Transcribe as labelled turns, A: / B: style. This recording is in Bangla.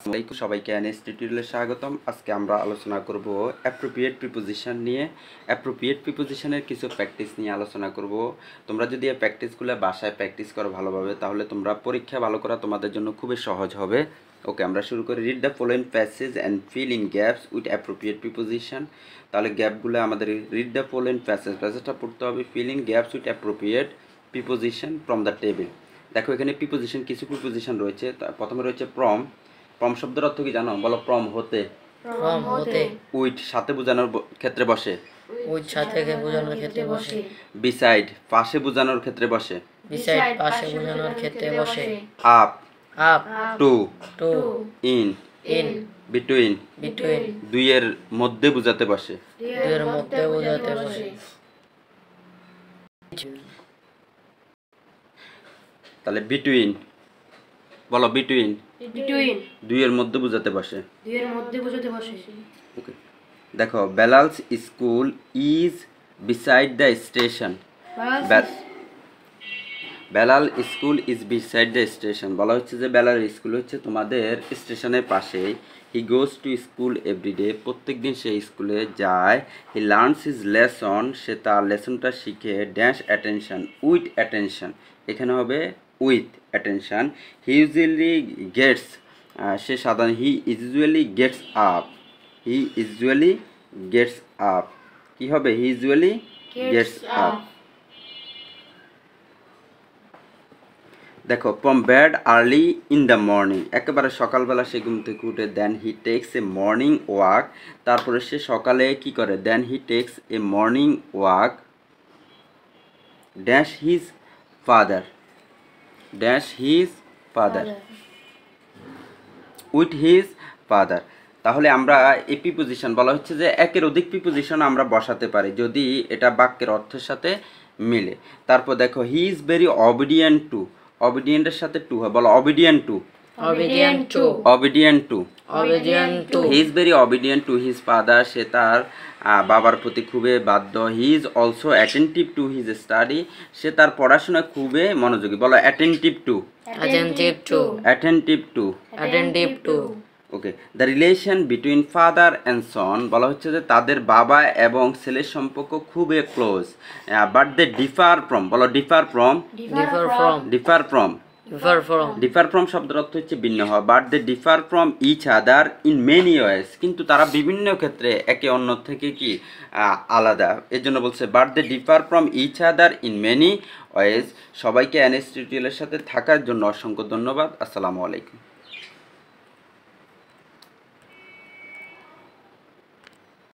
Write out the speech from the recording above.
A: আসসালামু সবাইকে এনএস টিউটোরিয়ালে স্বাগতম। আজকে আমরা আলোচনা করব অ্যাপ্রোপ্রিয়েট প্রিপোজিশন নিয়ে। অ্যাপ্রোপ্রিয়েট প্রিপোজিশনের কিছু প্র্যাকটিস নিয়ে আলোচনা করব। তোমরা যদি এই প্র্যাকটিসগুলো বাসায় প্র্যাকটিস করো ভালোভাবে, তাহলে তোমরা পরীক্ষা ভালো করা তোমাদের জন্য খুবই সহজ হবে। ওকে, আমরা শুরু করি। Read the following passage and fill in gaps with appropriate preposition. তাহলে গ্যাপগুলো আমাদের রিড দ্য ফলোইং প্যাসেজটা পড়তে হবে। Fill in gaps with appropriate preposition from the table. দেখো এখানে প্রিপোজিশন, কিছু প্রিপোজিশন রয়েছে। প্রথমে রয়েছে প্রম। প্রম শব্দের অর্থ কি জানো? বলো। প্রম হতে।
B: প্রম হতে।
A: উইথ সাথে বোঝানোর ক্ষেত্রে বসে।
B: উইথ সাথে বোঝানোর ক্ষেত্রে বসে।
A: বিসাইড পাশে বোঝানোর ক্ষেত্রে বসে।
B: বিসাইড পাশে বোঝানোর ক্ষেত্রে বসে।
A: Up
B: up
A: to
B: to
A: in
B: in
A: between
B: between
A: দুইয়ের মধ্যে বোঝাতে বসে।
B: দুইয়ের মধ্যে বোঝাতে বসে।
A: তাহলে বিটুইন, বলো। বিটুইন
C: বিটুইন
A: দুইয়ের মধ্যে বোঝাতে বসে।
C: দুইয়ের মধ্যে বোঝাতে বসে।
A: ওকে, দেখো Belal's school is beside the station. Belal school is beside the station. বলা হচ্ছে যে বেলাল স্কুল হচ্ছে তোমাদের স্টেশনের পাশেই। He goes to school everyday. প্রত্যেক দিন সে স্কুলে যায়। He learns his lesson. সে তার লেসনটা শিখে। Dash attention with attention. এখানে হবে with attention. He usually gets. সে সাধারণ he usually gets up. He usually gets up. কী হবে? He usually gets up. দেখো, from bed early in the morning. একেবারে সকালবেলা সে ঘুম থেকে উঠে। Then he takes a morning walk. তারপরে সে সকালে কি করে? Then he takes a morning walk dash his father. Dash his father with his father. তাহলে আমরা এই প্রিপোজিশন বলা হচ্ছে যে একের অধিক প্রিপোজিশন আমরা বসাতে পারি যদি এটা বাক্যের অর্থের সাথে মিলে। তারপর দেখো, he is very obedient to. অবিডিয়েন্টের সাথে টু হয়। বলো obedient to.
B: Obedient to.
A: Obedient to.
B: Obedient to.
A: He is very obedient to his father. সে তার বাবার প্রতি খুবই বাধ্য। He is also attentive to his study. সে তার পড়াশোনায় খুবই মনোযোগী। বলো attentive to.
B: Attentive to.
A: Attentive to.
B: Attentive to.
A: Okay, the relation between father and son. বলা হচ্ছে যে তাদের বাবা এবং ছেলের সম্পর্ক খুবই close. But they differ from. বলো differ from.
B: Differ from.
A: Differ from.
B: Differ from.
A: Differ from শব্দের অর্থ হচ্ছে ভিন্ন হওয়া। But they differ from each other in many ways. কিন্তু তারা বিভিন্ন ক্ষেত্রে একে অন্য থেকে কি আলাদা। এর জন্য বলছে but they differ from each other in many ways. সবাইকে এনএস টিউটোরিয়ালের সাথে থাকার জন্য অসংখ্য ধন্যবাদ। আসসালামু আলাইকুম।